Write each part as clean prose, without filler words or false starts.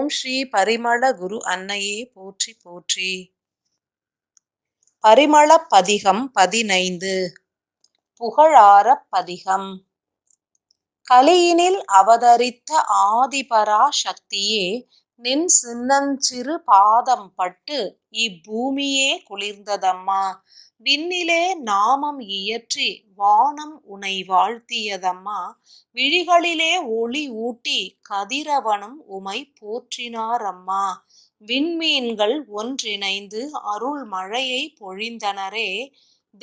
ஓம் ஸ்ரீ பரிமள குரு அன்னையே போற்றி போற்றி. பரிமள பதிகம் 15. புகழாரப் பதிகம். கலியினில் அவதரித்த ஆதிபரா சக்தியே, நின் சின்னஞ்சிறு பாதம் பட்டு இப்பூமியே குளிர்ந்ததம்மா. விண்ணிலே நாமம் இயற்றி வானம் உனை வாழ்த்தியதம்மா. விழிகளிலே ஒளி ஊட்டி கதிரவனும் உமை போற்றினாரம்மா. விண்மீன்கள் ஒன்றிணைந்து அருள் மழையை பொழிந்தனரே.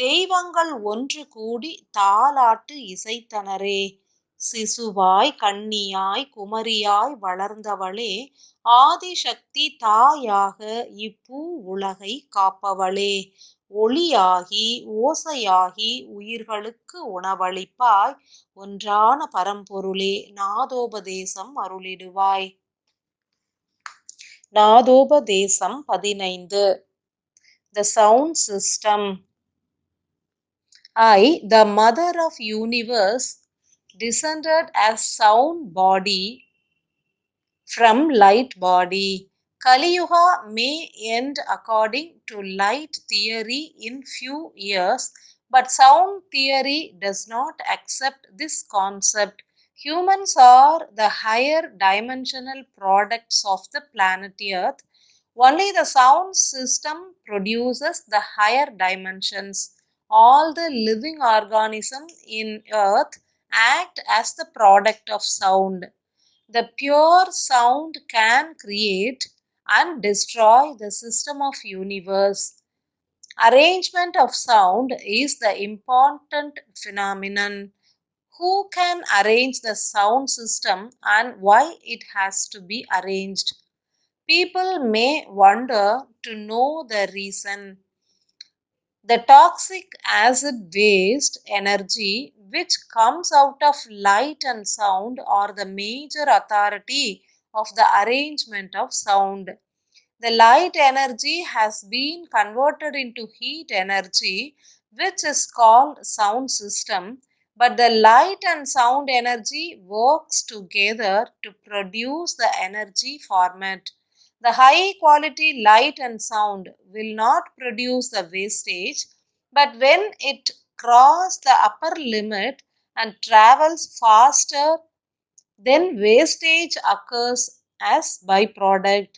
தெய்வங்கள் ஒன்று கூடி தாலாட்டு இசைத்தனரே. சிசுவாய் கன்னியாய் குமரியாய் வளர்ந்தவளே, ஆதிசக்தி தாயாக இப்பூ உலகை காப்பவளே. ஒளியாகி ஓசையாகி உயிர்களுக்கு உணவளிப்பாய், ஒன்றான பரம்பொருளே நாதோபதேசம் அருளிடுவாய். நாதோபதேசம் 15. The sound system. I, the mother of universe, descended as sound body from light body. Kali Yuga may end according to light theory in few years, but sound theory does not accept this concept. Humans are the higher dimensional products of the planet Earth. Only the sound system produces the higher dimensions. All the living organisms in Earth act as the product of sound. The pure sound can create and destroy the system of universe. Arrangement of sound is the important phenomenon. Who can arrange the sound system and why it has to be arranged? People may wonder to know the reason. The toxic acid waste energy which comes out of light and sound are the major authority of the arrangement of sound. The light energy has been converted into heat energy, which is called sound system, but the light and sound energy works together to produce the energy format. The high quality light and sound will not produce the wastage, but when it crosses the upper limit and travels faster, then wastage occurs as byproduct.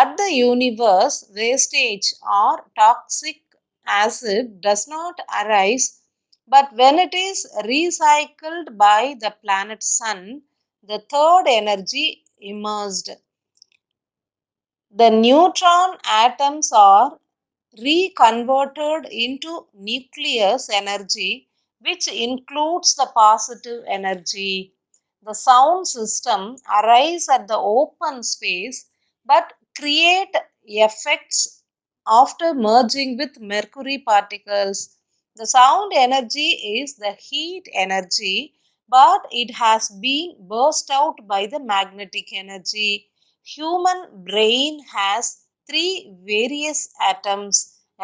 At the universe, wastage or toxic acid does not arise, but when it is recycled by the planet Sun, the third energy emerged. The neutron atoms are reconverted into nucleus energy, which includes the positive energy. The sound system arises at the open space but create effects after merging with mercury particles. The sound energy is the heat energy, but it has been burst out by the magnetic energy. Human brain has three various atoms.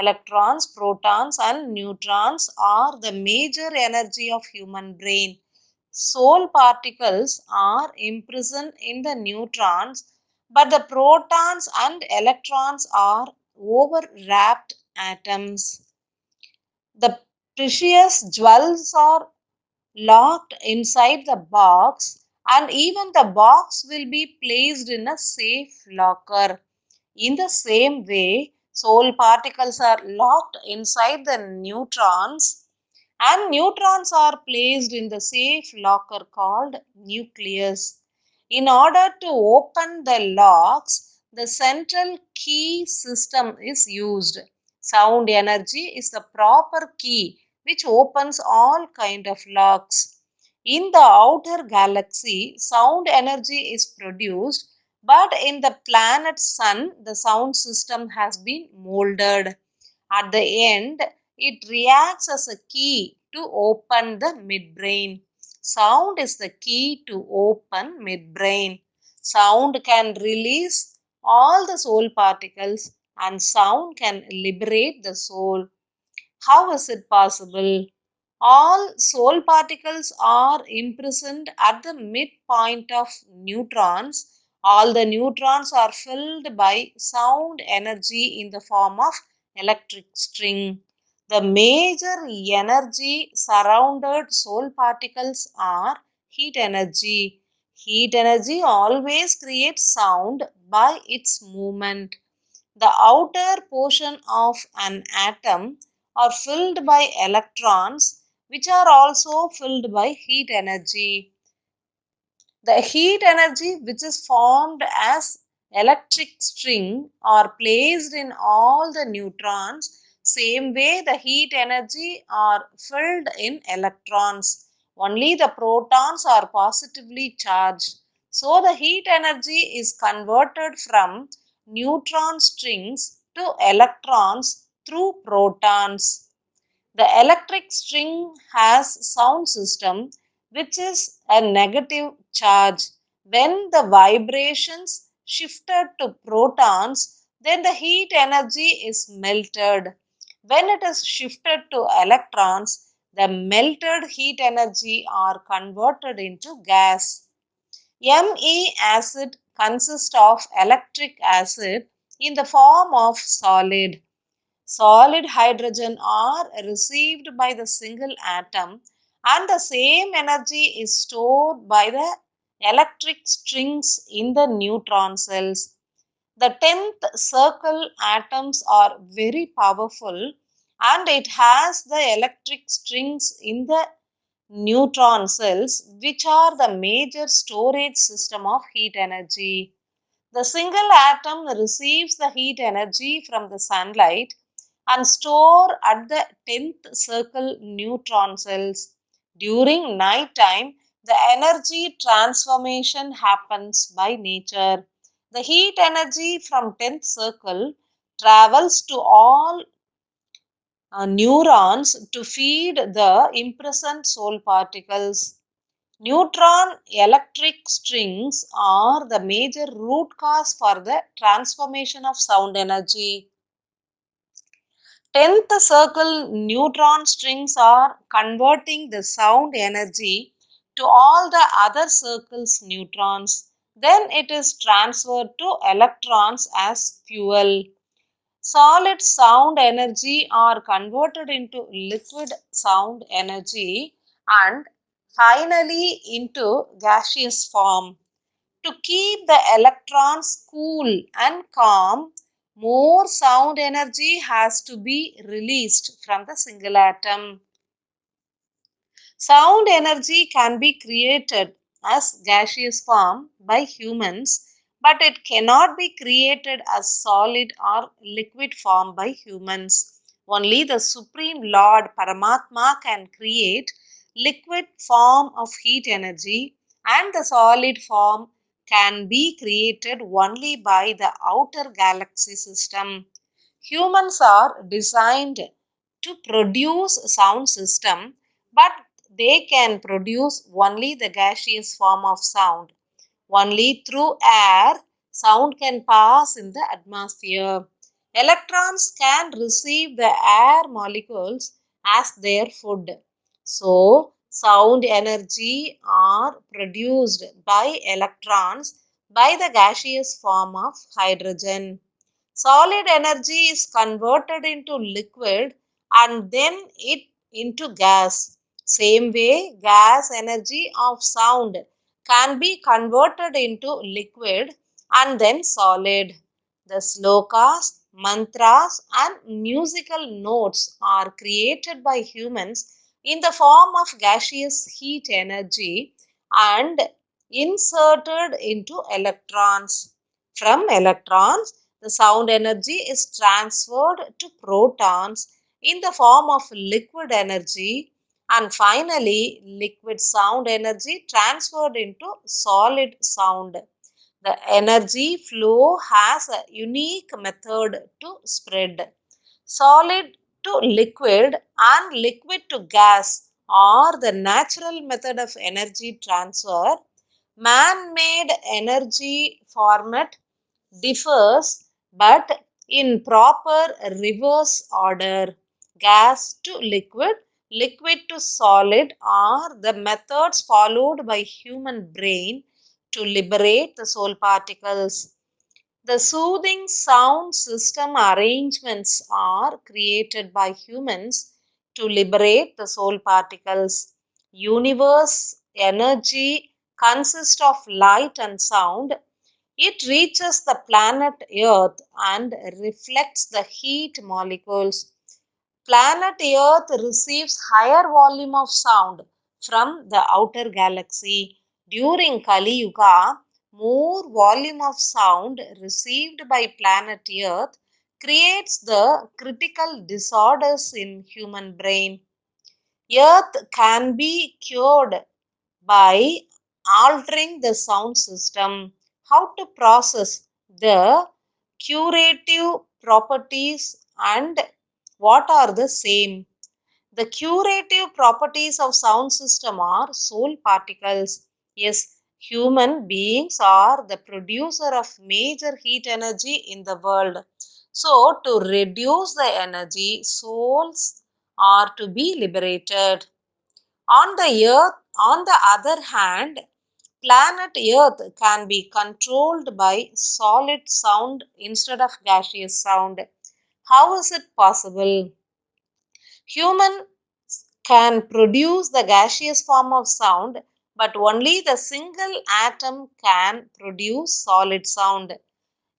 Electrons, protons and neutrons are the major energy of human brain. Soul particles are imprisoned in the neutrons, but the protons and electrons are overwrapped atoms. The precious jewels are locked inside the box, and even the box will be placed in a safe locker. In the same way, soul particles are locked inside the neutrons, and neutrons are placed in the safe locker called nucleus. In order to open the locks, the central key system is used. Sound energy is the proper key which opens all kind of locks. In the outer galaxy, sound energy is produced, but in the planet Sun, the sound system has been molded. At the end, it reacts as a key to open the midbrain. Sound is the key to open midbrain. Sound can release all the soul particles and sound can liberate the soul. How is it possible? All soul particles are imprisoned at the midpoint of neutrons All the neutrons are filled by sound energy in the form of electric string. The major energy surrounded soul particles are heat energy. Heat energy always creates sound by its movement. The outer portion of an atom are filled by electrons, which are also filled by heat energy. The heat energy which is formed as electric string are placed in all the neutrons. Same way the heat energy are filled in electrons. Only the protons are positively charged. So the heat energy is converted from neutron strings to electrons through protons. The electric string has sound system which is a negative charge. When the vibrations shifted to protons, then the heat energy is melted. When it is shifted to electrons, the melted heat energy are converted into gas. Me acid consists of electric acid in the form of solid. Solid hydrogen are received by the single atom and the same energy is stored by the electric strings in the neutron cells. The 10th circle atoms are very powerful and it has the electric strings in the neutron cells which are the major storage system of heat energy. The single atom receives the heat energy from the sunlight and store at the 10th circle neutron cells. During night time, the energy transformation happens by nature. The heat energy from 10th circle travels to all neurons to feed the imprisoned soul particles. Neutron electric strings are the major root cause for the transformation of sound energy. 10th circle neutron strings are converting the sound energy to all the other circles neutrons. Then it is transferred to electrons as fuel. Solid sound energy are converted into liquid sound energy and finally into gaseous form. To keep the electrons cool and calm, more sound energy has to be released from the single atom. Sound energy can be created as gaseous form by humans, but it cannot be created as solid or liquid form by humans. Only the Supreme Lord Paramatma can create liquid form of heat energy, and the solid form can be created only by the outer galaxy system. Humans are designed to produce sound system, but they can produce only the gaseous form of sound. Only through air, sound can pass in the atmosphere. Electrons can receive the air molecules as their food. So, sound energy are produced by electrons by the gaseous form of hydrogen. Solid energy is converted into liquid and then it into gas. Same way, gas energy of sound can be converted into liquid and then solid. The slokas, mantras and musical notes are created by humans in the form of gaseous heat energy and inserted into electrons. From electrons, the sound energy is transferred to protons in the form of liquid energy and finally liquid sound energy transferred into solid sound. The energy flow has a unique method to spread. Solid to liquid and liquid to gas are the natural method of energy transfer. Man-made energy format differs but in proper reverse order. Gas to liquid, liquid to solid are the methods followed by human brain to liberate the soul particles. The soothing sound system arrangements are created by humans to liberate the soul particles. Universe energy consists of light and sound. It reaches the planet Earth and reflects the heat molecules. Planet Earth receives higher volume of sound from the outer galaxy. During Kali Yuga, more volume of sound received by planet Earth creates the critical disorders in human brain. Earth can be cured by altering the sound system. How to process the curative properties and what are the same? The curative properties of sound system are soul particles. Yes, human beings are the producer of major heat energy in the world. So, to reduce the energy, souls are to be liberated. On the other hand, planet Earth can be controlled by solid sound instead of gaseous sound. How is it possible? Human can produce the gaseous form of sound, but only the single atom can produce solid sound.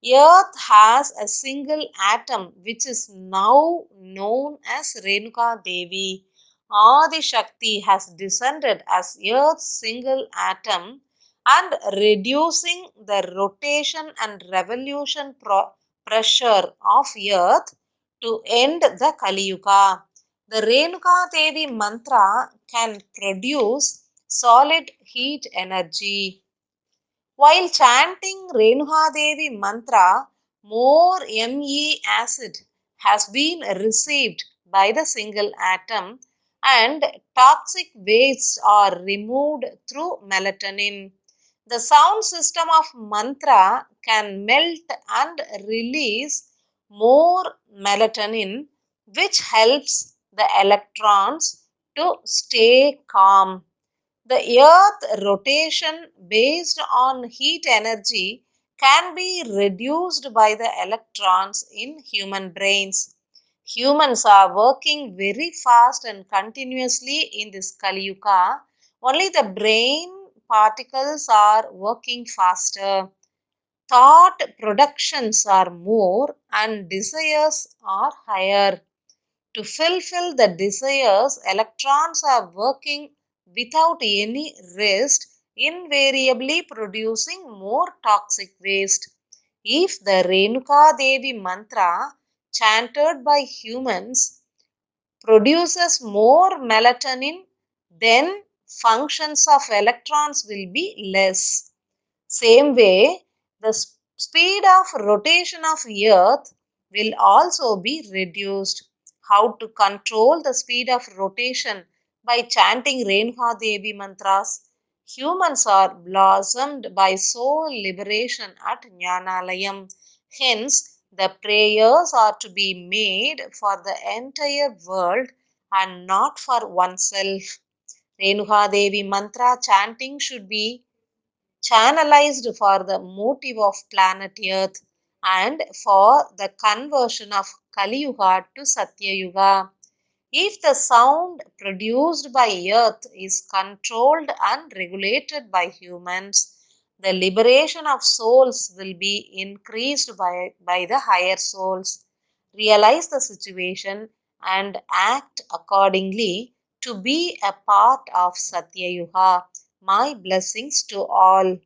Earth has a single atom which is now known as Renuka Devi. Adi Shakti has descended as Earth's single atom and reducing the rotation and revolution pressure of Earth to end the Kali Yuga. The Renuka Devi mantra can produce solid heat energy. While chanting Renuka Devi mantra, more Me acid has been received by the single atom and toxic wastes are removed through melatonin. The sound system of mantra can melt and release more melatonin, which helps the electrons to stay calm. The Earth rotation based on heat energy can be reduced by the electrons in human brains. Humans are working very fast and continuously in this Kali Yuga. Only the brain particles are working faster. Thought productions are more and desires are higher. To fulfill the desires, electrons are working without any rest, invariably producing more toxic waste. If the Renuka Devi mantra chanted by humans produces more melatonin, then functions of electrons will be less. Same way, the speed of rotation of Earth will also be reduced. How to control the speed of rotation? By chanting Renuka Devi mantras. Humans are blossomed by soul liberation at Gnanalayam. Hence, the prayers are to be made for the entire world and not for oneself. Renuka Devi mantra chanting should be channelized for the motive of planet Earth and for the conversion of Kali Yuga to Satya Yuga. If the sound produced by Earth is controlled and regulated by humans, the liberation of souls will be increased by the higher souls. Realize the situation and act accordingly to be a part of Satya Yuga. My blessings to all.